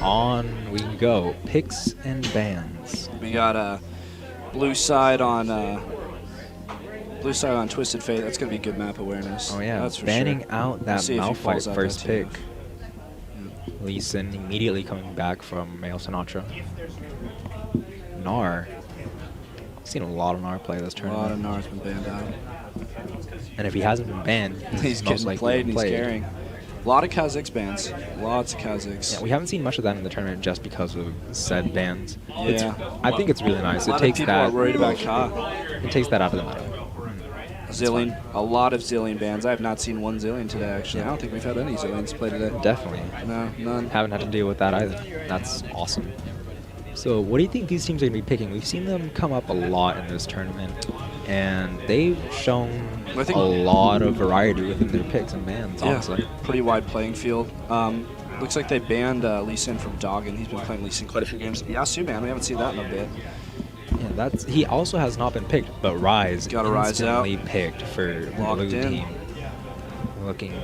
on we go. Picks and bans. We got blue side on Twisted Fate. That's gonna be good map awareness. Oh yeah, that's for banning sure. out that Malphite first pick. Yeah. Lee Sin immediately coming back from Male Sinatra. Gnar. Seen a lot of Gnar play this A tournament. lot of Gnar's been banned out. And if he hasn't been banned, He's most getting likely played and he's played. carrying. A lot of Kha'Zix bans. Lots of Kha'Zix. Yeah, we haven't seen much of that in the tournament just because of said bans. Yeah. I think it's really nice. A It lot takes of people that. are worried about Ka. It takes that out of the matter. Zillion. A lot of Zillion bans. I have not seen one Zillion today, actually. I don't think we've had any Zillions play today. Definitely. No, none. Haven't had to deal with that either. That's awesome. So what do you think these teams are going to be picking? We've seen them come up a lot in this tournament, and they've shown a lot of variety within their picks and bans, honestly. Pretty wide playing field. Looks like they banned Lee Sin from Doggin. He's been playing Lee Sin quite a few games. Yasu ban, we haven't seen that in a bit. Yeah, he also has not been picked, but Rise instantly picked for the blue team. Looking,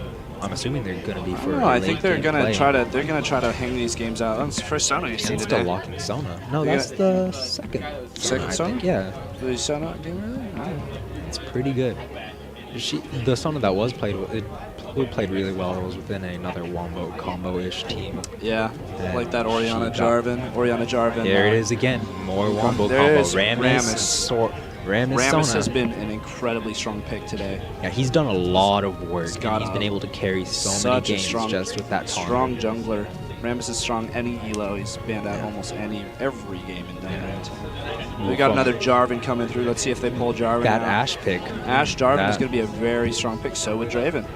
I'm assuming they're going to be for. I think they're going to try to hang these games out. That's the first Sona you've seen today. Still locking Sona. No, that's the second. Second Sona? I think, yeah. The Sona game really? It's pretty good. The Sona that was played, it played really well. It was within another Wombo combo-ish team. Yeah, like that Oriana Jarvan. There it is again. More Wombo combo. Rammus has been an incredibly strong pick today. Yeah, he's done a lot of work. He's been able to carry so many games just with that strong jungler. Rammus is strong. Any elo, he's banned out almost every game in Dynamite. We got another Jarvan coming through. Let's see if they pull Jarvan. That Ashe pick. Ashe Jarvan is going to be a very strong pick. So would Draven.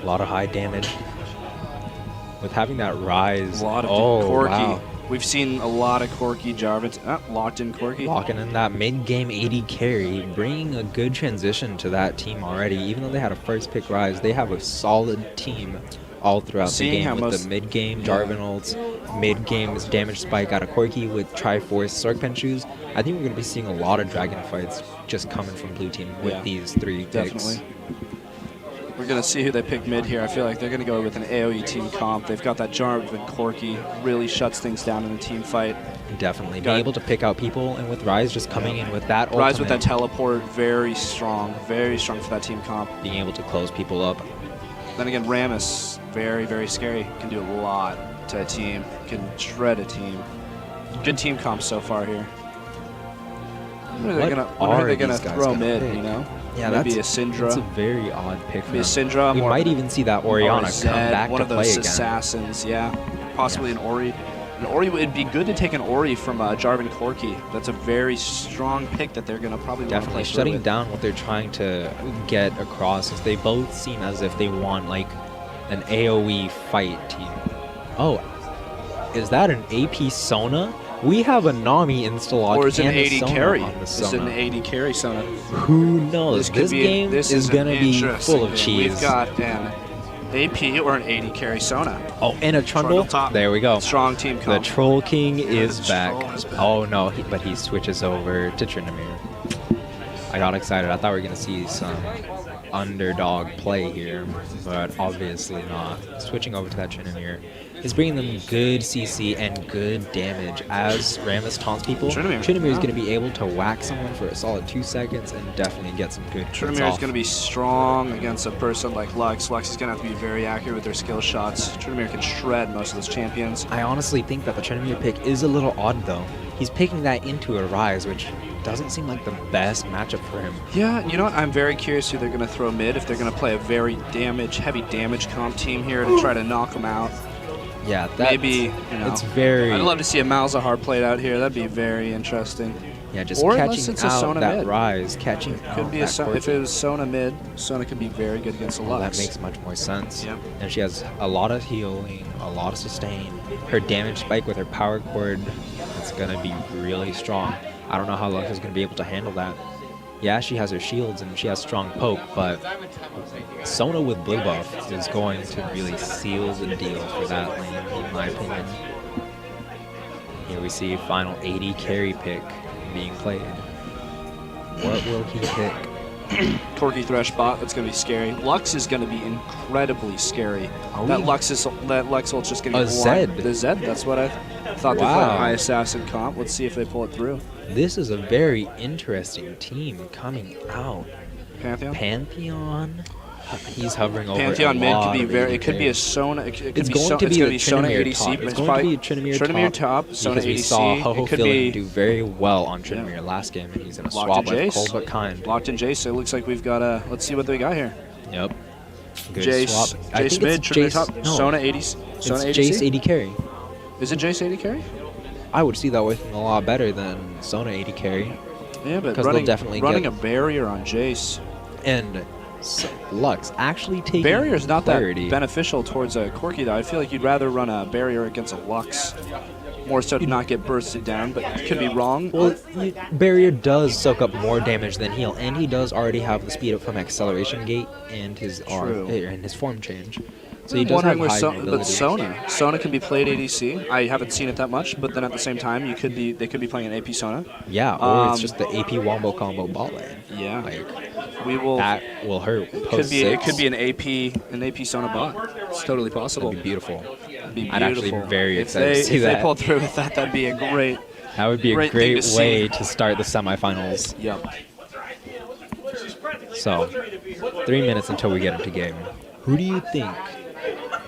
A lot of high damage. With having that Rise. A lot of Corki. Wow. We've seen a lot of Corki Jarvan. Locked in Corki. Locking in that mid-game AD carry, bringing a good transition to that team already. Even though they had a first pick Rise, they have a solid team all throughout the game with the mid-game Jarvan ults, mid-game damage spike out of Corki with Triforce Sorkpen shoes. I think we're going to be seeing a lot of Dragon fights just coming from blue team with these three picks. We're going to see who they pick mid here. I feel like they're going to go with an AoE team comp. They've got that Jarvan Corki, really shuts things down in a team fight. Definitely. Being able to pick out people, and with Rise just coming in with that ultimate. Rise with that teleport, very strong for that team comp. Being able to close people up. Then again, Rammus, very, very scary. Can do a lot to a team. Can shred a team. Good team comp so far here. When are they gonna throw mid, you know? Yeah, maybe a Syndra. That's a very odd pick for maybe a Syndra. We might even see that Oriana come back one to of those play again. assassins, yeah. Possibly an Ori. An Ori, it'd be good to take an Ori from Jarvan Corki. That's a very strong pick that they're gonna probably want to play shutting with. down what they're trying to get across is they both seem as if they want like an AoE fight team. Oh, is that an AP Sona? We have a Nami install or is it an AD carry? Is it an AD carry Sona? Who knows? This game is going to be full of cheese. We've got an AP or an AD carry Sona. Oh, and a Trundle? There we go. Strong team comp. The Troll King is back. Oh, no, but he switches over to Tryndamere. I got excited. I thought we were going to see some underdog play here, but obviously not. Switching over to that Tryndamere is bringing them good CC and good damage as Rammus taunts people. Tryndamere is going to be able to whack someone for a solid 2 seconds and definitely get some good hits off. Tryndamere is going to be strong against a person like Lux. Lux is going to have to be very accurate with their skill shots. Tryndamere can shred most of those champions. I honestly think that the Tryndamere pick is a little odd though. He's picking that into a Rise, which doesn't seem like the best matchup for him. Yeah, you know what? I'm very curious who they're going to throw mid, if they're going to play a very heavy damage comp team here to try to knock them out. Yeah, maybe, you know, it's very... I'd love to see a Malzahar played out here. That'd be very interesting. Yeah, just catching out that mid. Rise, catching could be if it was Sona mid, Sona could be very good against a Lux. That makes much more sense. Yep. And she has a lot of healing, a lot of sustain. Her damage spike with her power cord, it's going to be really strong. I don't know how Lux is going to be able to handle that. Yeah, she has her shields and she has strong poke, but Sona with blue buff is going to really seal the deal for that lane, in my opinion. Here we see final AD carry pick being played. What will he pick? Corki Thresh bot. That's going to be scary. Lux is going to be incredibly scary. Are That we- Lux ult's just going to A get Zed. The Zed. That's what I thought. They played Wow. high assassin comp. Let's see if they pull it through. This is a very interesting team coming out. Pantheon. Pantheon. He's hovering over. Pantheon a mid lot could be of very. AD It could be a carries. Sona. It could It's be going so, to it's be going the to be Sona Tryndamere ADC, top. but It's it's going probably to be a Tryndamere top. Sona because we ADC. saw Ho-Ho It could Feeling be do very well on Tryndamere last game, and he's going to Locked swap in with Jace. Cold But Kind. Locked in Jace. It looks like we've got a. Let's see what they got here. Yep. Good Jace. swap. I Jace think mid. it's Tryndamere Jace. top. No, Sona ADC. it's Sona Jace ADC. AD carry. Is it Jace AD carry? I would see that working a lot better than Sona AD carry. Yeah, but 'Cause they'll running, definitely running get- a barrier on Jace. And Lux actually taking Barrier is not clarity. that beneficial towards a Corki, though. I feel like you'd rather run a barrier against a Lux. More so to not get bursted down, but you could be wrong. Well, Barrier does soak up more damage than heal, and he does already have the speed up from acceleration gate and his and his form change. So he I'm does have wondering high with mobility. Sona can be played ADC. I haven't seen it that much, but then at the same time, they could be playing an AP Sona. Yeah, or it's Um, just the AP wombo combo bot lane. Yeah, Like we will. that will hurt. It Post could be an AP Sona bot. It's totally possible. That'd be beautiful. It'd be I'd actually beautiful. very If excited to see if that. they pull through with that, that'd be a great. That would be a Great thing great to see. way to start the semifinals. Yep. So, 3 minutes until we get into game. Who do you think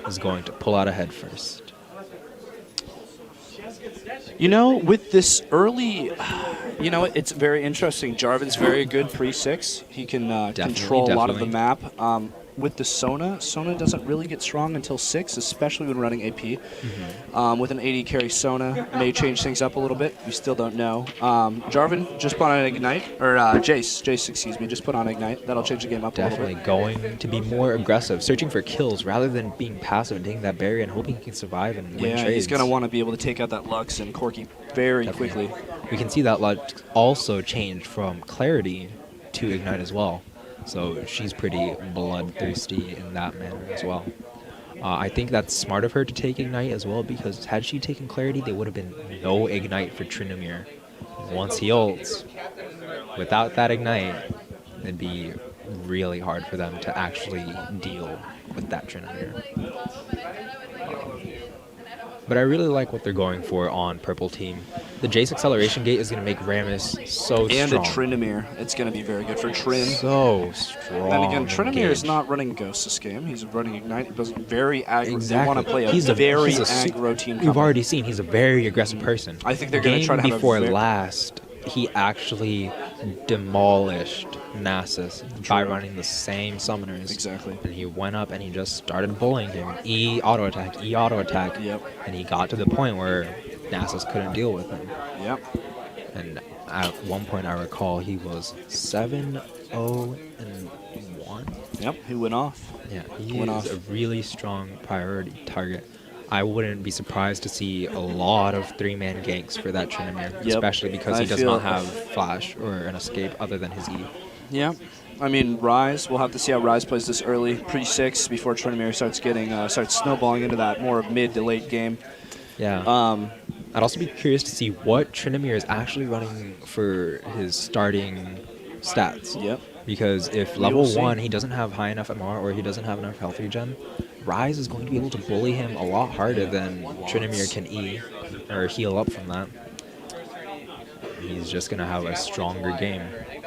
is going to pull out ahead first? You know, with this early, it's very interesting. Jarvan's very good pre-6. He can control a lot of the map. With the Sona doesn't really get strong until 6, especially when running AP. With an AD carry Sona, may change things up a little bit. We still don't know. Jarvan just put on an Ignite, or Jace, excuse me, just put on Ignite. That'll change the game up a Definitely little bit. going to be more aggressive, searching for kills rather than being passive and taking that barrier and hoping he can survive and win Yeah, trades. he's going to want to be able to take out that Lux and Corki very Definitely. quickly. We can see that Lux also changed from Clarity to Ignite as well. So she's pretty bloodthirsty in that manner as well. I think that's smart of her to take Ignite as well, because had she taken Clarity, there would have been no Ignite for Tryndamere. Once he ults, without that Ignite, it'd be really hard for them to actually deal with that Tryndamere. But I really like what they're going for on Purple Team. The Jace acceleration gate is going to make Rammus so And strong. the Tryndamere, it's going to be very good for Trin. So strong. And again, Tryndamere is engaged. not running Ghost this game. He's running Ignite. He does very aggro. Exactly. They want to play a He's very he's a aggro team. We've combo. already seen he's a very aggressive person. I think they're going to try to have before a very, last, he actually demolished Nasus by running the same summoners. Exactly. And he went up and he just started bullying him. E auto attack. Yep. And he got to the point where Nasus couldn't deal with him. Yep. And at one point, I recall he was 7-0-1. Yep. He went off. Yeah, he Went is off. a really strong priority target. I wouldn't be surprised to see a lot of 3-man ganks for that Tryndamere, Yep. especially because I he does feel- not have flash or an escape other than his E. Yeah. I mean, Ryze, we'll have to see how Ryze plays this early, pre-6, before Tryndamere starts snowballing into that more mid to late game. Yeah. I'd also be curious to see what Tryndamere is actually running for his starting stats. Yep. Because if We level will see. 1 he doesn't have high enough MR or he doesn't have enough health regen, Ryze is going to be able to bully him a lot harder than Tryndamere can E or heal up from that. He's just going to have a stronger game.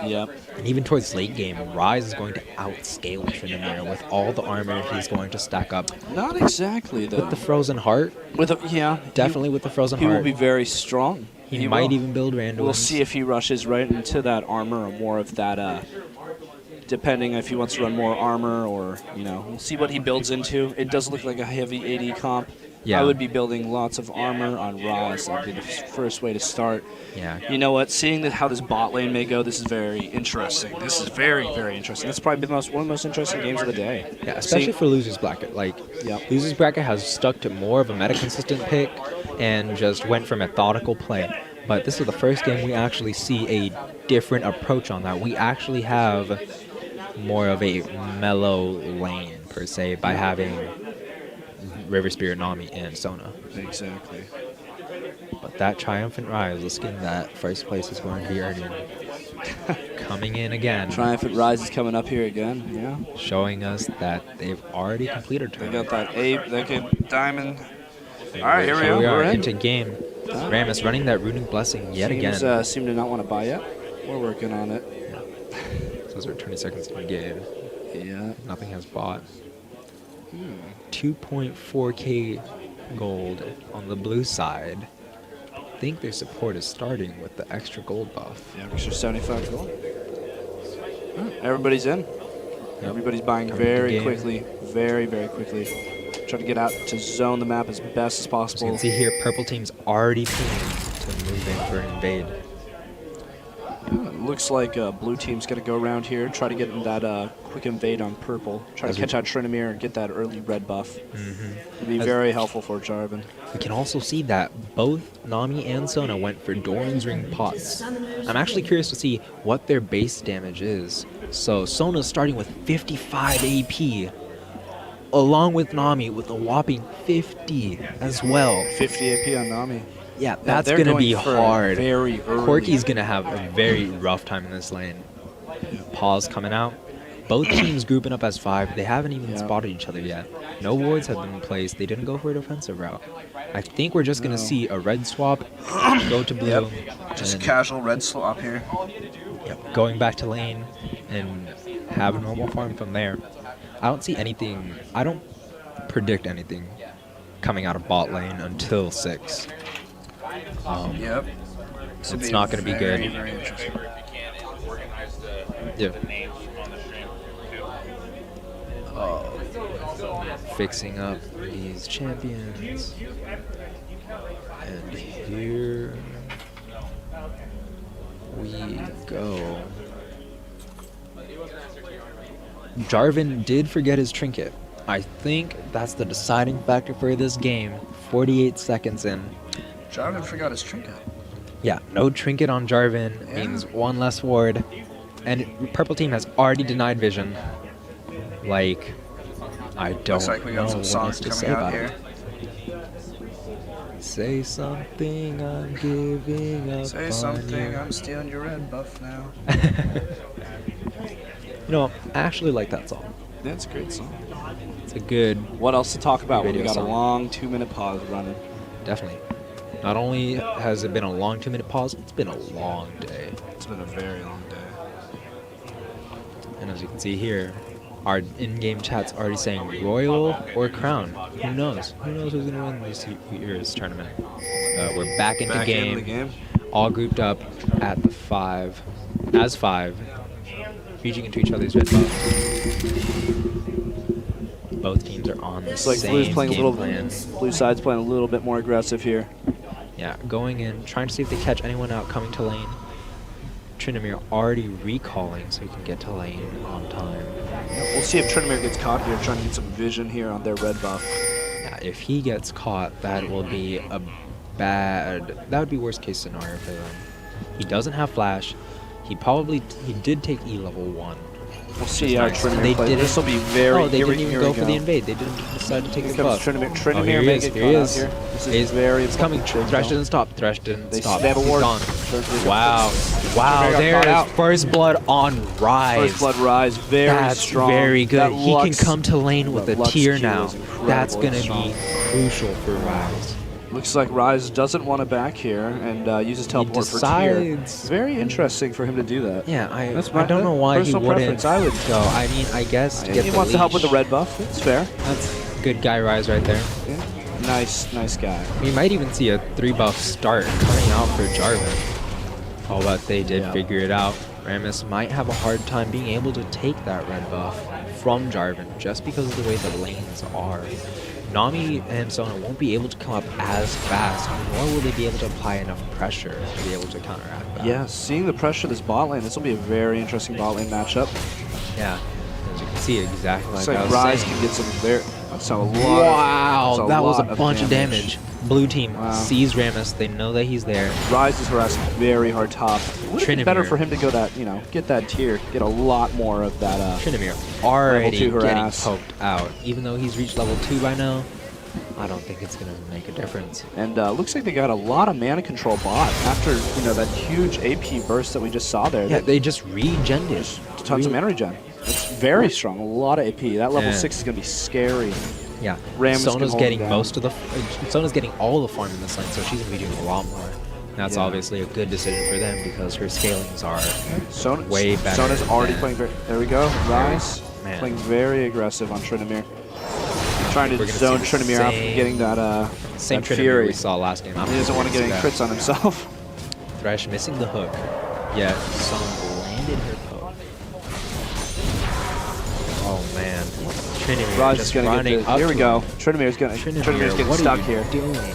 Yep. And even towards late game, Ryze is going to outscale Tryndamere with all the armor he's going to stack up. Not exactly, though. With the Frozen Heart, Yeah. definitely with the Frozen He Heart. will be very strong. He might will. even build random. We'll see if he rushes right into that armor or more of that, depending if he wants to run more armor or, we'll see what he builds into. It does look like a heavy AD comp. Yeah. I would be building lots of armor on Ryze. That would be the first way to start. Yeah. You know what? Seeing how this bot lane may go, this is very interesting. This is very, very interesting. This is probably one of the most interesting games of the day. Yeah, especially Seeing- for Losers Bracket. Like, Yep. Losers Bracket has stuck to more of a meta-consistent pick and just went for methodical play. But this is the first game we actually see a different approach on that. We actually have more of a mellow lane, per se, by having River Spirit, Nami, and Sona. Exactly. But that Triumphant Rise, the skin that first place is going to be earning. coming in again. Triumphant Rise is coming up here again. Yeah. Showing us that they've already completed They tournament. got that ape, that good diamond. All right, here we go. We are We're in. into game. Ramus running that runic blessing yet Teams, again. seem to not want to buy yet. We're working on it. Those are 20 seconds in the game. Yeah. Nothing has bought. 2.4k gold on the blue side. I think their support is starting with the extra gold buff. Yeah, extra 75 gold. Everybody's in. Yep. Everybody's buying Coming to very game. quickly. Very, very quickly. Try to get out to zone the map as best as As you possible. can see here, purple team's already pinging to move in for an invade. Looks like blue team's going to go around here, try to get in that quick invade on purple. Try to catch out Trinamir and get that early red buff. It'd be very helpful for Jarvan. We can also see that both Nami and Sona went for Doran's Ring pots. I'm actually curious to see what their base damage is. So Sona's starting with 55 AP, along with Nami with a whopping 50 as well. 50 AP on Nami. Yeah, that's they're going to going be for hard. very early. Corky's going to have a very rough time in this lane. Pause coming out. Both teams grouping up as 5. They haven't even spotted each other yet. No wards have been placed. They didn't go for a defensive route. I think we're just going to see a red swap, go to blue. Just a and, casual red swap here. going back to lane and have a normal farm from there. I don't see anything. I don't predict anything coming out of bot lane until 6. It's not going to be good. Very interesting. Yeah. Fixing up these champions. And here we go. Jarvan did forget his trinket. I think that's the deciding factor for this game. 48 seconds in. Jarvan forgot his trinket. Yeah, no trinket on Jarvan means one less ward. And purple team has already denied vision. Like, I don't Looks like we know got some what songs else to coming say out about here. it. Say something, I'm giving up Say on something, you. I'm stealing your red buff now. You know, I actually like that song. That's a great song. It's a good, What else to talk about when we Radio got a song. long 2-minute pause running? definitely. Not only has it been a long 2-minute pause, it's been a long day. It's been a very long day. And as you can see here, our in-game chat's already saying Royal or Crown. Who knows? Who knows who's going to win this year's tournament? We're back into Back game. into the game. All grouped up at the 5, as 5, reaching into each other's red buffs. Both teams are on the It's like same Blue's playing a game little. plan. Blue side's playing a little bit more aggressive here. Yeah, going in, trying to see if they catch anyone out coming to lane. Trinamir already recalling so he can get to lane on time. We'll see if Trinamir gets caught here, trying to get some vision here on their red buff. Yeah, if he gets caught, that will be a bad. That would be worst case scenario for them. He doesn't have flash. He did take E level 1. We'll see how Nice. Trinamir They plays. didn't- This will be very. Oh, they here didn't we- even here go we for the invade. They didn't decide to take Here the comes buff. Trinamir. Oh, Trinamir here he may is. get Here caught he out is. here. This is very. It's coming. Big Thresh jump. didn't stop. Thresh didn't They stop. have a He's ward. gone. Trinamir got Wow. Trinamir Wow. got There caught is out. first blood on Rise. First blood rise, very That's strong. very good. That He Lux- can come to lane with that a Lux tier Q now. is incredible That's and going to strong. be crucial for Rise. Looks like Rise doesn't want to back here and uses teleport for tier. decides- Very interesting for him to do that. Yeah, I That's my don't know why he personal wouldn't preference. I would go. I mean, I guess to get He the wants to help with the leash. red buff. It's fair. That's good guy Rise right there. Yeah. Nice guy. We might even see a 3-buff start coming out for Jarvan. Oh, but they did Yeah. figure it out. Ramus might have a hard time being able to take that red buff from Jarvan just because of the way the lanes are. Nami and Sona won't be able to come up as fast, nor will they be able to apply enough pressure to be able to counteract that. Yeah, seeing the pressure of this bot lane, this will be a very interesting bot lane matchup. Yeah. As you can see, exactly like Looks I like was Rise saying. can get some very. That's a lot. Wow, that's that was a lot bunch of damage. Blue team Wow. sees Ramus. They know that he's there. Rise is harassing very hard top. Would it be better Trinamir. for him to go that, get that tier, get a lot more of that. Trinamir already two getting harass. poked out. Even though he's reached level 2 by now, I don't think it's going to make a difference. And looks like they got a lot of mana control bot after, you know, that huge AP burst that we just saw there. Yeah, they just regened it. Tons of mana regen. It's very strong. A lot of AP. That level 6 is going to be scary. Yeah, Ram Sona's getting most of the. Sona's getting all the farm in this lane, so she's gonna be doing a lot more. That's obviously a good decision for them because her scalings are way better. Sona's already playing very. There we go. Rise playing very aggressive on Tryndamere. Trying to zone Tryndamere out from getting that same that Tryndamere fury. we saw last game. He doesn't want to get any crits on himself. Thresh missing the hook, yet Sona landed her poke. Oh man. Rise is going to get here we go. Tryndamere's getting stuck here.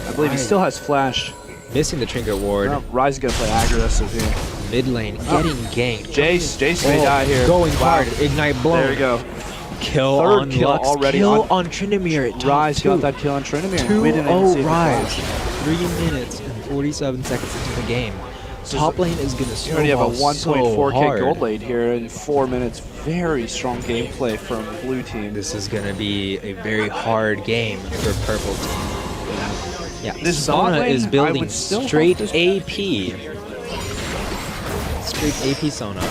I believe he still has flash. Missing the trinket ward. No, Rise is going to play aggressive here. Mid lane getting ganked. Jace may die here. Going hard. Ignite blown. There we go. Kill Third on kill Lux. already Kill on Tryndamere. Rise got that kill on Tryndamere. We didn't even see it. Rise. 3 minutes and 47 seconds into the game. Top lane is going to You already have a 1.4k gold lane lead here in 4 minutes. Very strong gameplay from blue team. This is going to be a very hard game for purple team. Yeah, this Sona is building straight this AP. Straight AP Sona.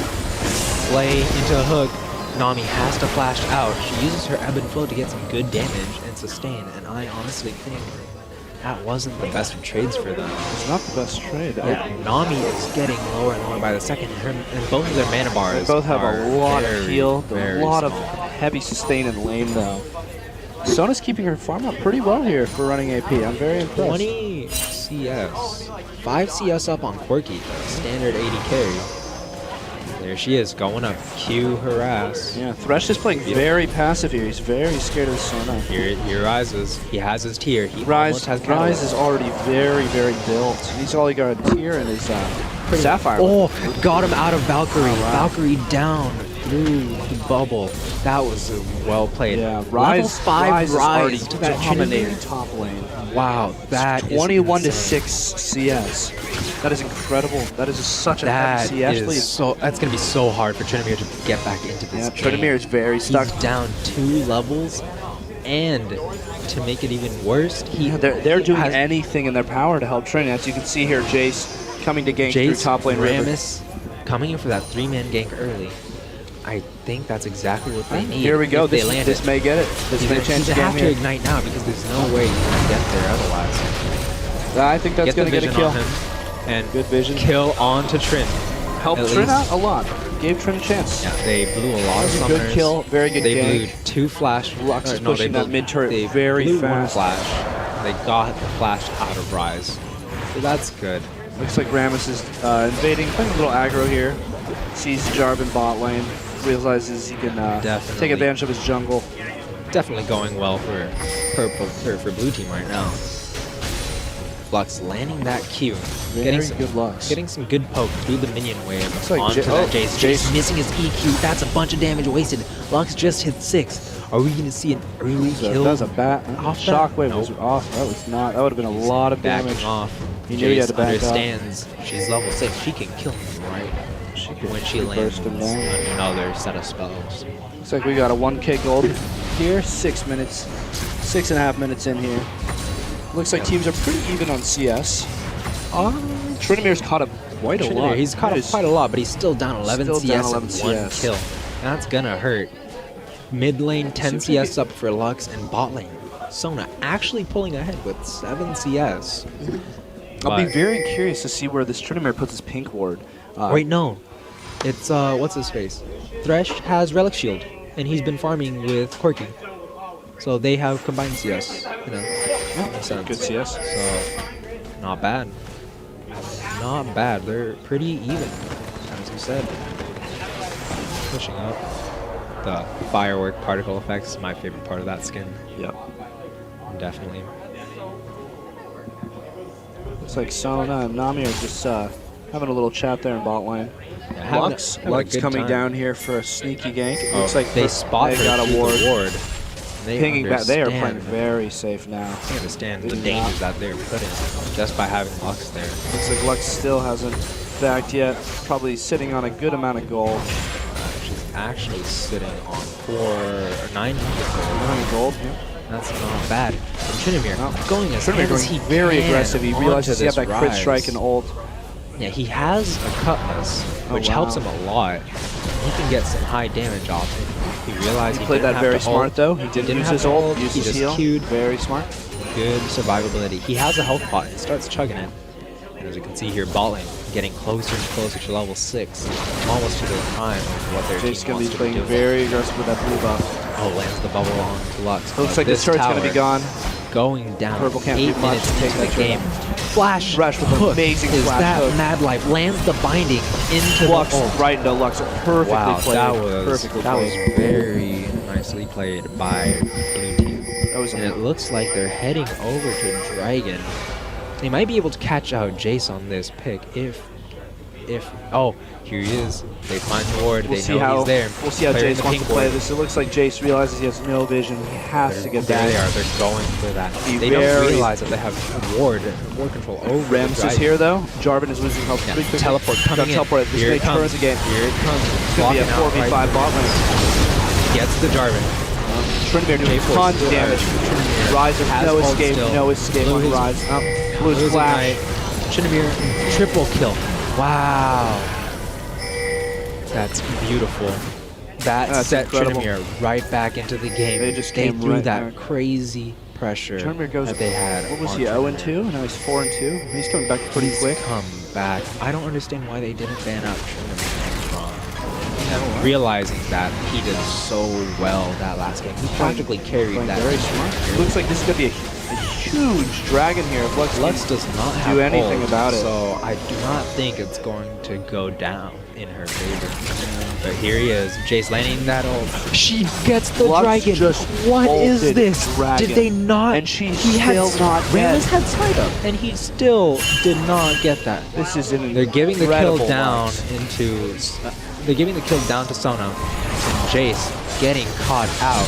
Play into a hook. Nami has to flash out. She uses her ebb and flow to get some good damage and sustain, and I honestly think that wasn't the best of trades for them. It's not the best trade. Yeah, Nami is getting lower and lower by the second, and both of their mana bars They both have a lot of heal, a lot of small. heavy sustain in lane though. Sona's keeping her farm up pretty well here for running AP. I'm very impressed. 20 CS. 5 CS up on Quirky. Standard 80 carry. There she is, going up Q harass. Yeah, Thresh is playing very passive here. He's very scared of Sona. Here rises. He has his tier. He Rise is already very built. He's only got a tier and his Sapphire. Oh, got him out of Valkyrie. Wow. Valkyrie down through the bubble. That was well played. Yeah, Level 5 Rise to that dominating top lane. Wow, that 21 is to 6 CS. That is incredible. That is such a heavy CS lead. So that's gonna be so hard for Tryndamere to get back into this game. Tryndamere is very stuck. He's down 2 levels, and to make it even worse, they're doing anything in their power to help Tryndamere. As you can see here, Jace coming to gank through top lane. Rammus coming in for that 3-man gank early. I think that's exactly what they need. Here we go. This may get it. This may change the game. They have to ignite now because there's no way you can get there otherwise. I think that's going to get a kill. And good vision. Kill onto Trin. Helped Trin out a lot. Gave Trin a chance. Yeah, they blew a lot of summoners. Good kill. Very good gank. They blew 2 flash. Lux is pushing that mid turret very fast. 1 flash. They got the flash out of Rise. So that's good. Looks like Rammus is invading, playing a little aggro here. Sees Jarvan bot lane. Realizes he can take advantage of his jungle. Definitely going well for for blue team right now. Lux landing that Q. Getting some good Lux. Getting some good poke through the minion wave like onto that Jace. Jace missing his EQ. That's a bunch of damage wasted. Lux just hit 6. Are we going to see an early kill? That was a bat. Shockwave was off. That was not. That would have been a lot of damage. Backing off. He knew he had to back understands she's level 6. She can kill him right when she lands another set of spells. Looks like we got a 1k gold here. 6 minutes. 6.5 minutes in here. Looks like teams are pretty even on CS. Tryndamere's caught up quite a lot. He's caught up quite a lot, but he's still down 11 CS down 11 and CS. 1 kill. That's gonna hurt. Mid lane 10 CS up for Lux, and bot lane Sona actually pulling ahead with 7 CS. I'll be very curious to see where this Tryndamere puts his pink ward. Wait, no. It's, what's his face? Thresh has Relic Shield, and he's been farming with Corki. So they have combined CS, you know. Yeah, good CS. So, not bad. Not bad. They're pretty even, as you said. Pushing up. The firework particle effects is my favorite part of that skin. Yep. Definitely. Looks like Sona and Nami are just having a little chat there in bot lane. Yeah, Lux coming down here for a sneaky gank. Looks like they spot they got a ward. Pinging back. They are playing very safe now. They understand the dangers that they're putting just by having Lux there. Looks like Lux still hasn't backed yet. Probably sitting on a good amount of gold. She's actually sitting on 900 gold. 900 gold, yeah. That's not bad. And Trinamir going as hard as he very can aggressive. He realizes he had that crit rise. strike and ult. Yeah, he has a cutlass, which helps him a lot. He can get some high damage off it. He realized he played didn't that have very to smart ult. Though. He didn't use his ult, used he his just heal. queued. Very smart. Good survivability. He has a health pot and starts chugging it. And as you can see here, bot lane getting closer and closer to level 6, almost to their prime of what their Jake's team going wants to be to playing do. very aggressive with that blue buff. Oh, lands the bubble on to Lux. Looks like this turret's going to be gone. Going down. Purple can't 8 do much minutes to take into that the game. Flash Rush with hook. amazing Is flash that hook. Mad Life lands the binding into Lux the ult. right into Lux. Perfectly Wow, played. that was Perfectly played. very nicely played by blue team. That was And it looks like they're heading over to Dragon. They might be able to catch out Jace on this pick if oh, here he is. They find the ward. We'll they see know how he's there. We'll see how Player in Jace the wants pink to play ward. this. It looks like Jace realizes he has no vision. He has to get There that. they are. They're going for that. Be They don't realize that they have ward control over Rams the is Dragon. here though. Jarvan is losing health Yeah, pretty quickly. teleport coming Got in. teleport. This Here may it turn comes. the game. Here it comes. It's going to be a Blocking out 4v5 bot lane. Gets the Jarvan. Trinamir doing J-Force tons of still damage. there. Rise Has no ult escape. still. No escape Blue on is- Rise. Blue's Losing flash. Trinamir triple kill. Wow. That's beautiful. That That's set incredible. Trinamir right back into the game. They just came threw right that back. crazy pressure Trinamir goes. that they had. What was on he? Trinamir. 0-2. Now he's 4-2. He's coming back pretty He's quick. come back. I don't understand why they didn't ban out Trinamir from realizing that he did so well that last game. He practically carried Playing that. very smart. Looks like this is going to be a huge dragon here. If Lux does not have do anything ult, about it. so I do not think it's going to go down in her favor. But here he is, Jace landing that ult. She gets the Lux dragon. just What is ulted this? dragon. Did they not? And she's he had still not Rammus dead. had sight up, and he still did not get that. This is an They're giving the kill incredible down Lux. into. They're giving the kill down to Sona, and Jace getting caught out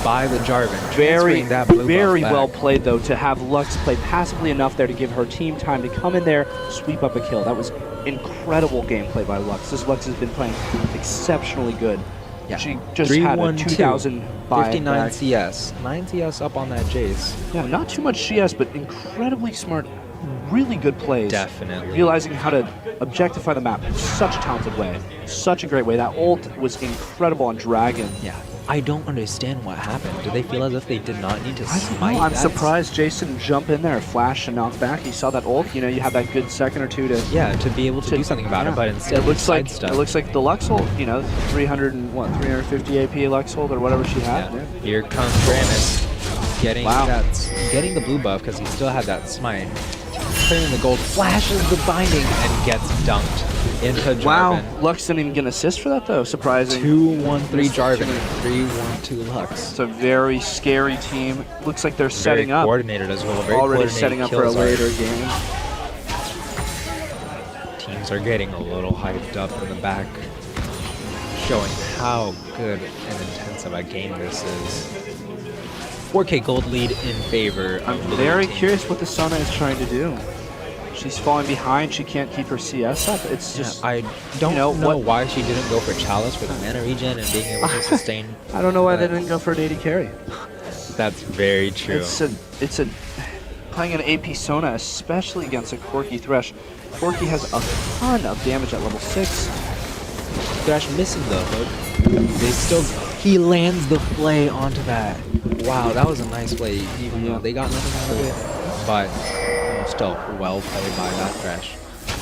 by the Jarvan. Very, transferring that blue very buff well back. played though to have Lux play passively enough there to give her team time to come in there, sweep up a kill. That was incredible gameplay by Lux. This Lux has been playing exceptionally good. Yeah. She just had a 3-1-2, 2,000 buy 59 back. CS. 9 CS up on that Jace. Yeah, not too much CS, but incredibly smart, really good plays. Definitely. Realizing how to objectify the map in such a talented way. Such a great way. That ult was incredible on Dragon. Yeah. I don't understand what happened. Do they feel as if they did not need to I don't smite? know. I'm that? surprised Jason jump in there, flash and knock back. He saw that ult. You know, you have that good second or two to. Yeah, to be able to do something about it, but instead it looks he like sidestepped. it looks like the Lux ult. You know, 350 AP Lux ult or whatever she had. Yeah. Here comes Rammus getting Wow. getting the blue buff because he still had that smite. Clearing the gold, flashes the binding and gets dunked into Jarvan. Wow, Lux didn't even get an assist for that though. Surprising. 2-1-3 Jarvan, 3-1-2 Lux. It's a very scary team. Looks like they're setting Very up. coordinated as well. Very Already coordinated setting up for a kills already. later game. Teams are getting a little hyped up in the back, showing how good and intense of a game this is. 4K gold lead in favor of I'm blue very team. curious what the Sona is trying to do. She's falling behind. She can't keep her CS up. It's Yeah, just I don't know know what- why she didn't go for Chalice for the mana regen and being able to sustain. I don't know why they but didn't go for an 80 carry. That's very true. It's a playing an AP Sona, especially against a Corki Thresh. Corki has a ton of damage at level 6. Thresh missing the hook. They still. He lands the play onto that. Wow, that was a nice play, even though they got nothing out of it. But still, well played by that Thresh.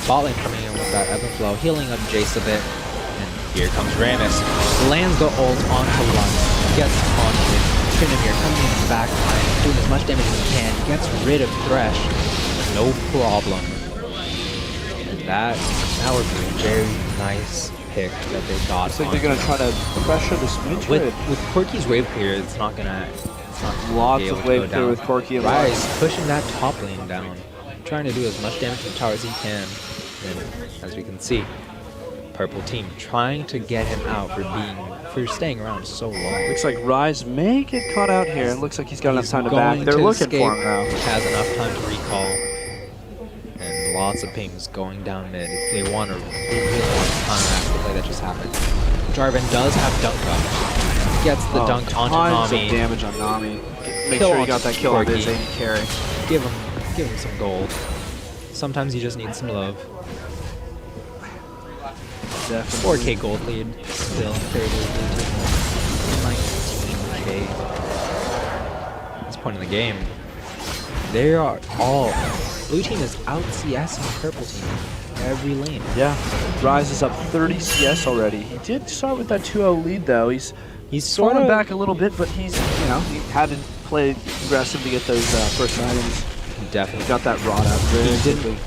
Bot lane coming in with that ebb and flow, healing up Jace a bit. And here comes Rammus. Lands the ult onto Lux. Gets onto it. Trinamir coming in the back line, doing as much damage as he can. Gets rid of Thresh. No problem. And that was a very nice pick that they got. Looks like they're going to try to pressure this mid with trade. Corki's wave clear, it's not gonna. Lots be able of to wave go clear down. with Corki and Rise Lux. pushing that top lane down, trying to do as much damage to the tower as he can. And as we can see, purple team trying to get him out for staying around so long. Looks like Rise may get caught out here. It looks like he's got enough He's time to back. going They're to looking escape. for him now. Has enough time to recall. And lots of pings going down mid. They really want to counteract the play that just happened. Jarvan does have dunk up. Gets the dunk onto Tons Nami. of damage on Nami. Make Kill sure you on got that kill on Corky. his AD carry. Give him some gold. Sometimes you just need some love. Definitely. 4K gold lead still. 19K. At this point in the game, they are all. Blue team is out CSing purple team every lane. Yeah, Rise is up 30 CS already. He did start with that 2-0 lead though. He's sort falling of back a little bit, but he's, you know, he had to play aggressive to get those first items. definitely Got that rod out very quickly.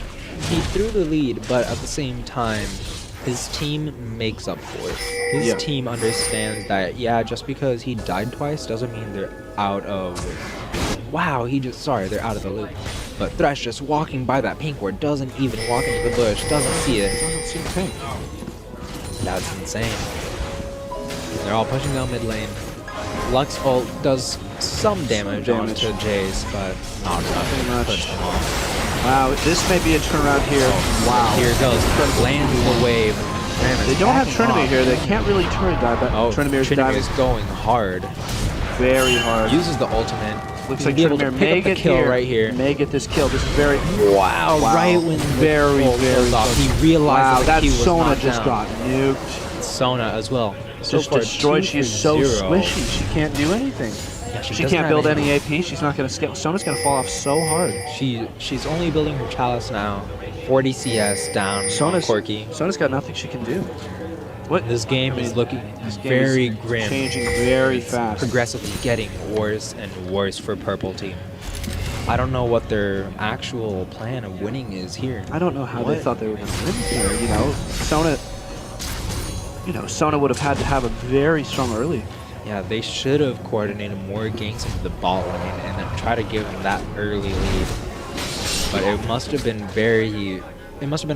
He threw the lead, but at the same time, his team makes up for it. His team understands that, yeah, just because he died twice doesn't mean they're out of... Wow, they're out of the loop. But Thresh just walking by that pink ward, doesn't even walk into the bush, doesn't see it. Doesn't seem pink. That's insane. They're all pushing down mid lane. Lux ult does some damage onto Jace, but not enough to push them off. Wow, this may be a turnaround here. Wow. Here it goes. Lands the wave. They don't have Trinity here. They can't really turret dive, but Trinimir's Trinimir's going hard. Very hard. Uses the ultimate. Looks like Trinimir may get kill right here. May get this kill. This is very... Wow, right when very off, he realized that he was Sona knocked just down. got nuked. Sona as well. So Just far, destroyed. 2 She is for so 0. squishy. She can't do anything. Yeah, She doesn't can't have build any AP. She's not going to scale. Sona's going to fall off so hard. She's only building her chalice now. 40 CS down on Corky. Sona's got nothing she can do. What? This game is looking This game very is grim. Changing very fast. Progressively getting worse and worse for purple team. I don't know what their actual plan of winning is here. I don't know how they thought they were going to win here. You know, Sona would have had to have a very strong early. Yeah, they should have coordinated more ganks into the bot lane and then try to give them that early lead. But it must have been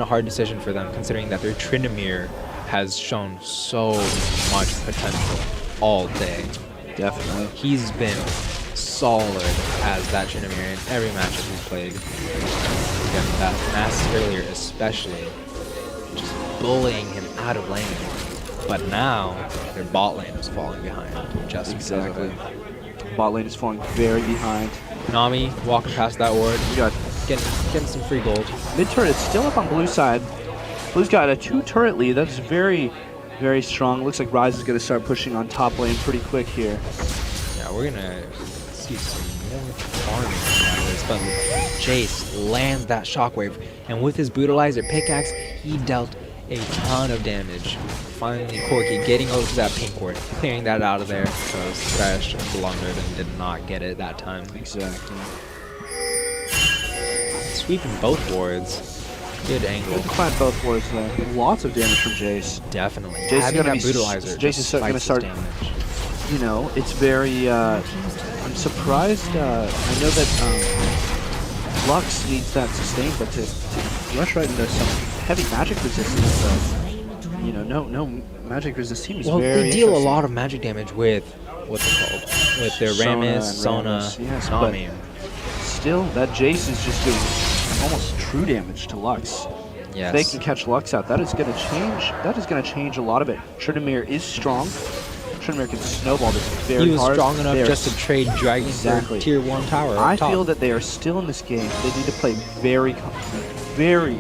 a hard decision for them, considering that their Trinimir has shown so much potential all day. Definitely. He's been solid as that Trinimir in every match that he's played. Again, that match earlier especially, just bullying him out of lane. But now, their bot lane is falling behind. Just Exactly. Bot lane is falling very behind. Nami walking past that ward, We got getting some free gold. mid turret. It's still up on blue side. Blue's got a 2 turret lead. That's very, very strong. Looks like Rise is going to start pushing on top lane pretty quick here. Yeah, we're gonna see some more farming out of this, but Jace lands that shockwave, and with his brutalizer pickaxe, he dealt a ton of damage. Finally, Corky getting over to that pink ward, clearing that out of there, because Thresh blundered and did not get it that time. Exactly. Sweeping both wards. Good angle. Good find both wards there. Lots of damage from Jace. Definitely. Jace is Having gonna that be brutalizer Jace is going to start. damage. You know, it's very. I'm surprised. I know that Lux needs that sustain, but to rush right into some heavy magic resistance, you know, no magic resist team is Well, very they deal a interesting. lot of magic damage with what's it called? With their Sona, yes, Nami. Still, that Jace is just doing almost true damage to Lux. Yes. If they can catch Lux out, that is going to change. That is going to change a lot of it. Trinimir is strong. Trinimir can snowball this very hard. He was strong enough just to trade Dragon Exactly. for tier 1 tower. I up top. feel that they are still in this game. They need to play very, very,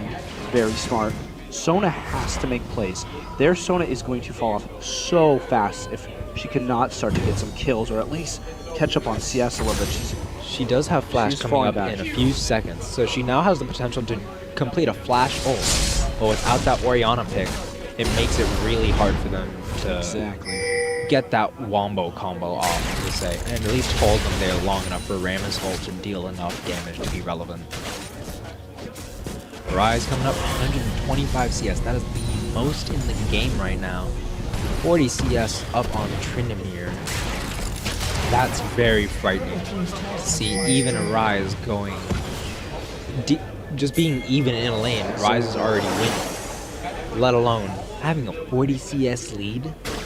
very smart. Sona has to make plays. Their Sona is going to fall off so fast if she cannot start to get some kills or at least catch up on CS a little bit. She does have flash she's coming up falling in back. a few seconds, so she now has the potential to complete a flash ult. But without that Orianna pick, it makes it really hard for them to get that wombo combo off, to say, and at least hold them there long enough for Rammus ult to deal enough damage to be relevant. Rise coming up 125 CS. That is the most in the game right now. 40 CS up on Trinimir. That's very frightening to see even a Rise going... just being even in a lane, Rise is already winning. Let alone having a 40 CS lead.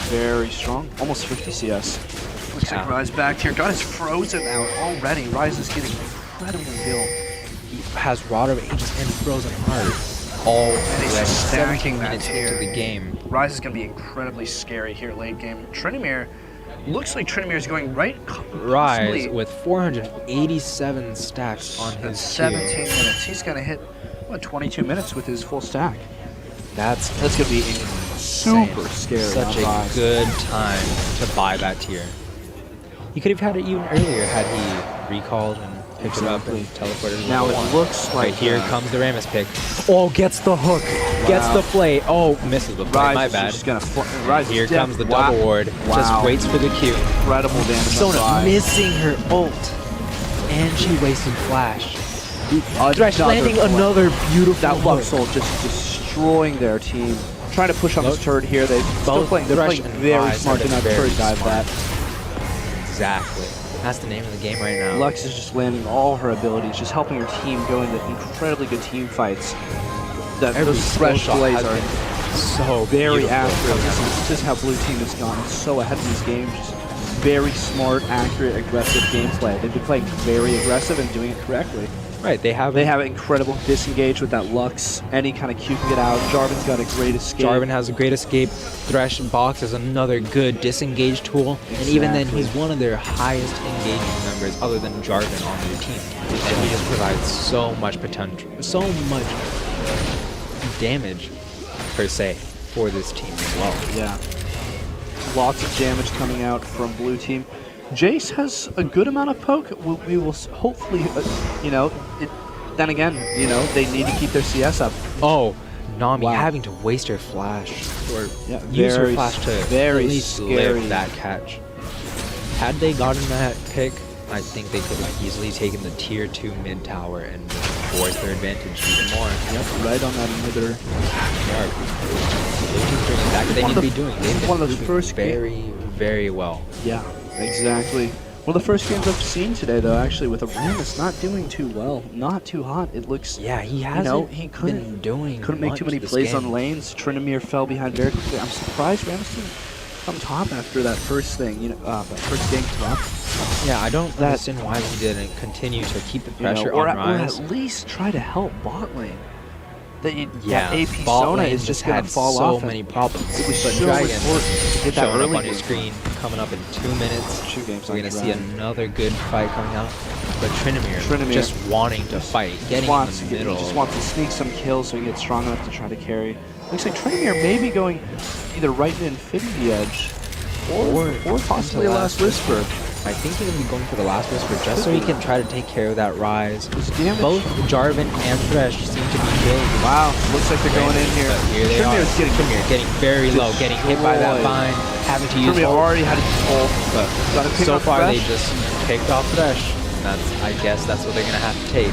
Very strong. Almost 50 CS. Looks like Rise back here. Got his frozen out already. Rise is getting incredibly built. He has Rod of Ages and Frozen Heart all he's stacking 17 that minutes tier. into the game. Rise is going to be incredibly scary here late game. Trinimir looks like Trinimir's going right. Rise with 487 stacks on his 17 minutes. He's gonna hit what 22 minutes with his full stack. That's gonna be super scary. Such a good time to buy that tier. He could have had it even earlier had he recalled and picked it up and teleported. Now it looks like right here comes the Rammus pick. Oh, gets the hook, gets the play. Oh, misses the play. My bad. Here comes the double ward. Just waits for the Q. Incredible damage. Sona missing her ult, and she wasted flash. Thresh landing another beautiful. That Luxol just destroying their team. Trying to push on this turret here. They're playing very smart to not turret dive that. Exactly. That's the name of the game right now. Lux is just landing all her abilities, just helping her team go into incredibly good team fights. Those Thresh plays are so very accurate. This is how blue team has gone so ahead in these games. Just very smart, accurate, aggressive gameplay. They've been playing very aggressive and doing it correctly. Right, they have incredible disengage with that Lux. Any kind of Q can get out. Jarvan's got a great escape. Jarvan has a great escape. Thresh and Box is another good disengage tool. Exactly. And even then, he's one of their highest engaging members other than Jarvan on their team. And he just provides so much potential, so much damage, per se, for this team as well. Yeah. Lots of damage coming out from blue team. Jace has a good amount of poke. We will hopefully, you know, then again, you know, they need to keep their CS up. Oh, Nami having to waste her flash, or use her flash to at least live that catch. Had they gotten that pick, I think they could have easily taken the tier 2 mid tower and force their advantage even more. Yep, right on that inhibitor. They need to be doing. They've been one of those first very well. Yeah. Exactly. One of the first games I've seen today, though, actually, with a Rammus not doing too well, not too hot. It looks. Yeah, he hasn't. You know, he couldn't make too many plays on lanes. Trinamir fell behind very quickly. I'm surprised Rammus didn't come top after that first thing. You know, that first game top. Yeah, I don't understand why he didn't continue to keep the pressure on Rise. Or at least try to help bot lane. That AP Sona is just going to fall off. So many problems. It was so Dragon showing up on your screen, coming up in 2 minutes. 2 games. We're going to see another good fight coming out. But Trinamir just wanting to fight, getting in the middle. He just wants to sneak some kills so he gets strong enough to try to carry. Looks like Trinamir may be going either right into Infinity Edge or possibly a Last Whisper. I think he's going to be going for the Last Whisper just so he can try to take care of that Rise. Both Jarvan and Thresh seem to be killed. Wow, looks like they're going in here. Here they are. Getting very low, getting hit by that vine, having to use ult. Already had his ult, but so far they just picked off Thresh. I guess that's what they're going to have to take.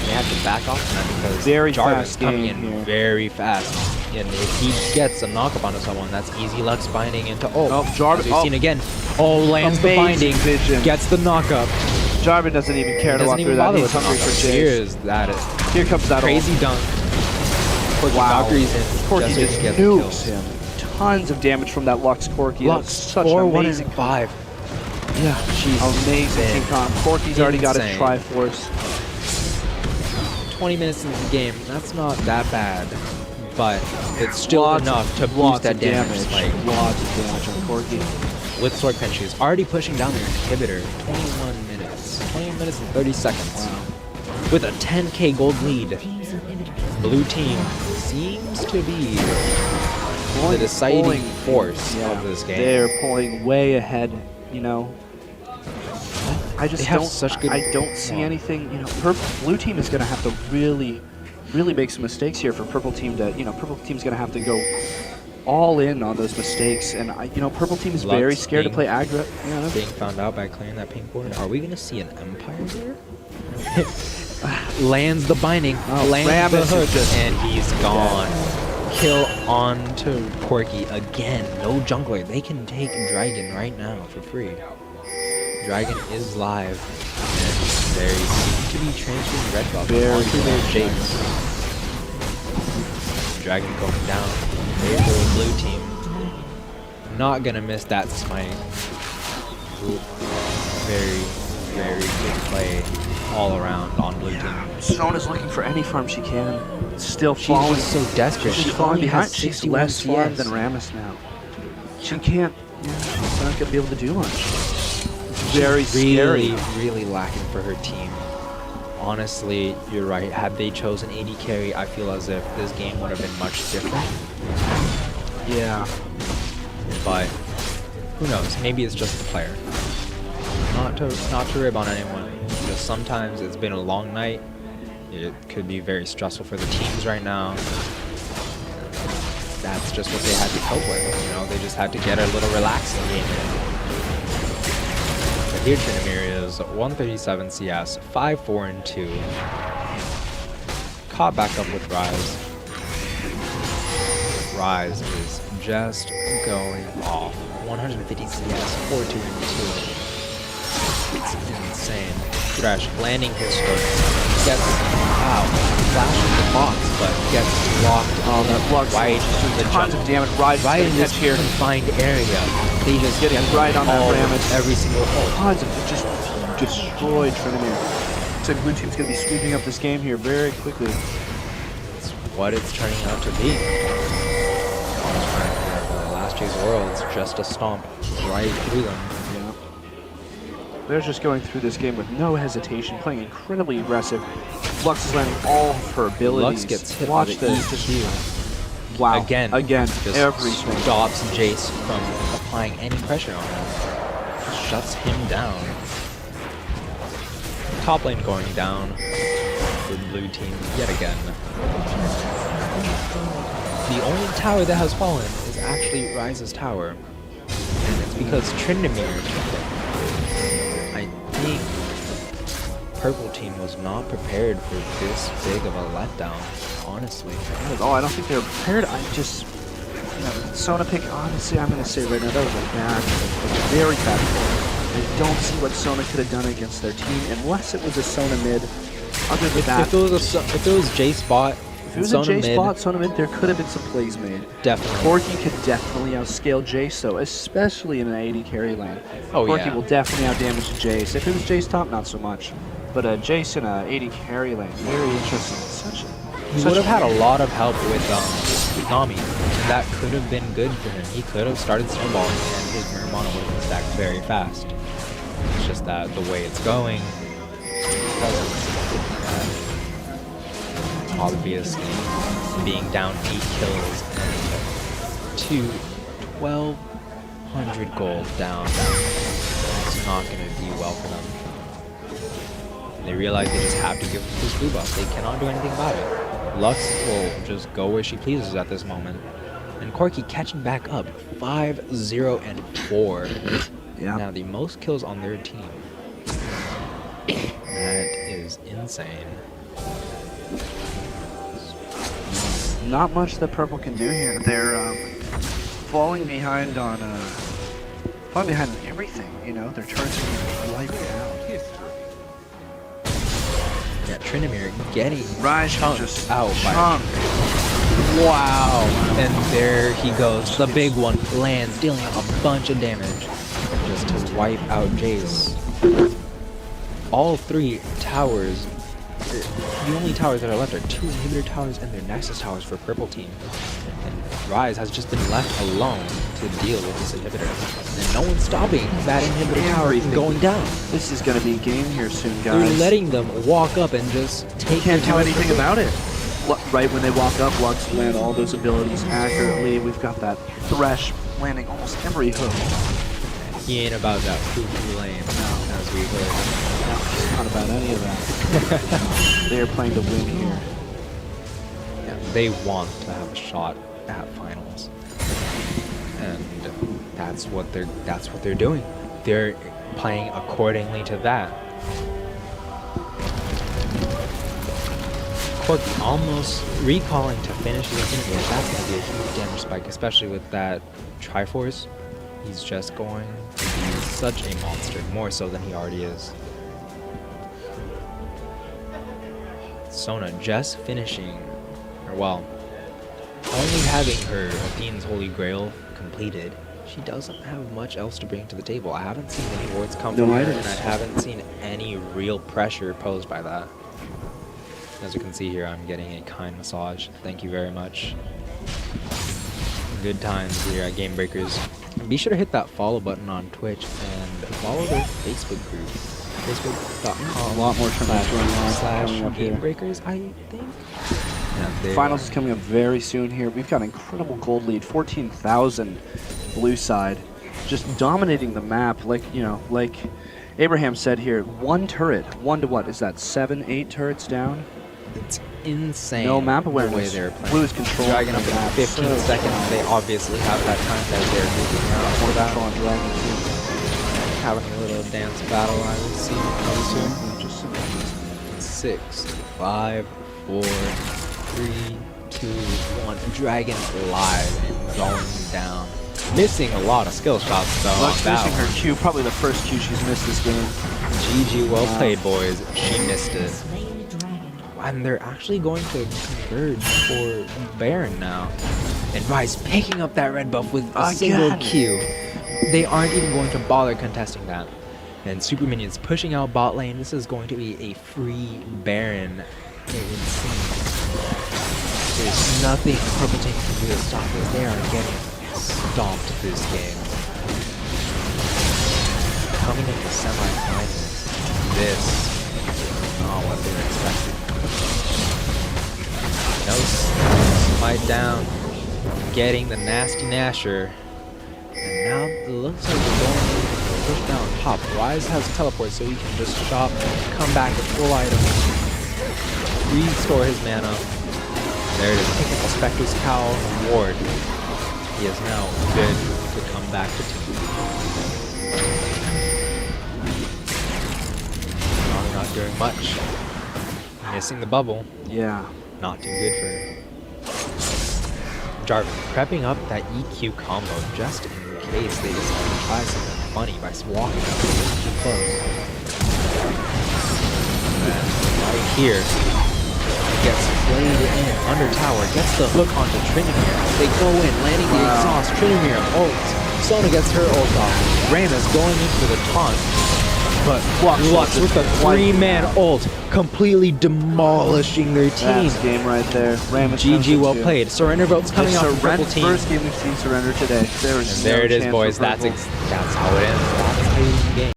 They have to back off from that because Jarvan's coming in very fast. And if he gets a knock-up onto someone, that's easy Lux binding into ult. Oh, Jarvan. We've seen again. Oh, lands the binding, gets the knock-up. Jarvan doesn't even care to walk through that. He's hungry for Jace. Here comes that crazy dunk. Valkyrie's in. Corki just nukes him. Tons of damage from that Lux Corki. Lux, such an amazing 5. Yeah, she's amazing team comp. Corki's already got a Triforce. 20 minutes into the game, that's not that bad. But it's still enough to boost that damage. Like lots of damage on Corki. With Sword Punch, she's already pushing down their inhibitor. 21 minutes. 20 minutes and 30 seconds. Wow. With a 10k gold lead. Blue team seems to be the deciding force of this game. They're pulling way ahead, you know. I don't see anything, you know. Blue team is going to have to really make some mistakes here for purple team to, you know, purple team's going to have to go all in on those mistakes. And, you know, purple team is very scared to play aggro. Yeah. Being found out by clearing that pink board. Are we going to see an Empire there? Lands the binding, lands the hook, and he's gone. Kill onto Corki again. No jungler. They can take Dragon right now for free. Dragon is live, and they seem to be transferring red buff onto their Jace. Dragon going down. There goes blue team. Not gonna miss that smite. Very good play all around on blue team. Sona's looking for any farm she can. Still falling. She's so desperate. She's falling behind. She's less farm than Rammus now. She can't. Yeah, not going to be able to do much. Very scary. Really lacking for her team. Honestly, you're right. Had they chosen AD carry, I feel as if this game would have been much different. Yeah. But who knows? Maybe it's just the player. Not to rib on anyone. Just sometimes it's been a long night. It could be very stressful for the teams right now. That's just what they had to cope with. You know, they just had to get a little relaxing game in. But here Tryndamere is 137 CS, 5-4-2. Caught back up with Rise. Rise is just going off. 150 CS, 4-2-2. It's insane. Thresh landing his hooks. Gets out. Flashing the box, but gets blocked. Oh, that blocks right through the tons of damage. Rise right in this here. confined area. They just Getting right on that Rammus. Every single hole. Tons of just destroyed Tryndamere. Looks like blue team's going to be sweeping up this game here very quickly. It's what it's turning out to be. Last year's Worlds, just a stomp right through them. Yeah. They're just going through this game with no hesitation, playing incredibly aggressive. Lux is landing all of her abilities. Lux gets hit Watch by the this. Wow. Again, just everything stops Jace from applying any pressure on him. Just shuts him down. Top lane going down for the blue team yet again. The only tower that has fallen is actually Rise's tower. And it's because Tryndamere took it. I think Purple team was not prepared for this big of a letdown, honestly. Oh, I don't think they were prepared. I just, Sona pick, honestly, I'm going to say right now, that was a very bad play. I don't see what Sona could have done against their team, unless it was a Sona mid. Other than that, if it was Jace bot, if it was a Jace bot, Sona mid, there could have been some plays made. Definitely. Corki could definitely outscale Jace, though, especially in an AD carry lane. Oh, Corki will definitely outdamage Jace. If it was Jace top, not so much. But Jace in a AD carry lane, very interesting. He would have had a lot of help with Nami, and that could have been good for him. He could have started snowballing, and his Muramana would have been stacked very fast. It's just that the way it's going doesn't seem that. Obviously, being down 8 kills to 1,200 gold down, it's not going to be well for them. They realize they just have to give him this blue buff. They cannot do anything about it. Lux will just go where she pleases at this moment. And Corki catching back up. 5-0-4. Yeah. Now the most kills on their team. That is insane. Not much that Purple can do here. They're falling behind on everything. Their turrets are wiped out. Yeah, Tryndamere getting Rise chunked out by Wow. And there he goes. The big one lands, dealing a bunch of damage. Just to wipe out Jace. All 3 towers, the only towers that are left are 2 inhibitor towers and their Nexus towers for Purple team. And Rise has just been left alone to deal with this inhibitor. And no one's stopping that inhibitor tower from going down. This is going to be a game here soon, guys. They're letting them walk up and just take Can't do anything about it. Right when they walk up, Lux land all those abilities accurately. We've got that Thresh landing almost every hook. He ain't about that poo-poo lane, as we heard. No, he's not about any of that. They are playing to win here. Yeah, they want to have a shot at finals, and that's what they're doing. They're playing accordingly to that. Corki almost recalling to finish the inhibitor. That's going to be a huge damage spike, especially with that Triforce. He's just going to be such a monster, more so than he already is. Sona just finishing, or well, only having her Athene's Holy Grail completed. She doesn't have much else to bring to the table. I haven't seen any wards come from her, and I haven't seen any real pressure posed by that. As you can see here, I'm getting a kind massage. Thank you very much. Good times here at Gamebreakers. be sure to hit that follow button on Twitch and follow their Facebook group. Facebook.com. A lot more tournaments going on coming up here. Gamebreakerz, I think. Yeah, Finals is coming up very soon here. We've got an incredible gold lead, 14,000 blue side, just dominating the map. Like, you know, like Abraham said here, one turret, one to what is that? 7, 8 turrets down. It's insane. No map the awareness. way they're playing. Blue's control. Dragon up in 15 seconds. They obviously have that time that they're moving out. More control on Dragon too. Having a little dance battle, I would see. Just 6, 5, 4, 3, 2, 1. Dragon live and going down. Missing a lot of skill shots though. Lux missing her Q, probably the first Q she's missed this game. GG, well played, boys. She missed it. And they're actually going to converge for Baron now. And Rise picking up that red buff with a single Q. They aren't even going to bother contesting that. And Super Minions pushing out bot lane. This is going to be a free Baron. There's nothing Purple Team can do to stop this. They are getting stomped this game. Coming into semi-finals. This is not what they were expecting. No smite down. Getting the nasty Nasher. And now it looks like we're going to push down top. Rise has a teleport so he can just shop, come back with full items, restore his mana. There it is, picking up Spectre's Cowl Ward. He is now good to come back to team. Not doing much. Missing the bubble. Yeah. Not too good for him. Jarvan prepping up that EQ combo just in case they decide to try something funny by walking up too close. And right here, gets played in under tower, gets the hook onto Tryndamere. They go in, landing the exhaust. Tryndamere ults. Sona gets her ult off. Rammus going in for the taunt. But Lux with the 3-man ult, completely demolishing their team. That's game right there. Rammus GG, well played. Surrender votes coming out from Purple Team. First game we've seen Surrender today. And there it is, boys. That's how it ends. That's how you game.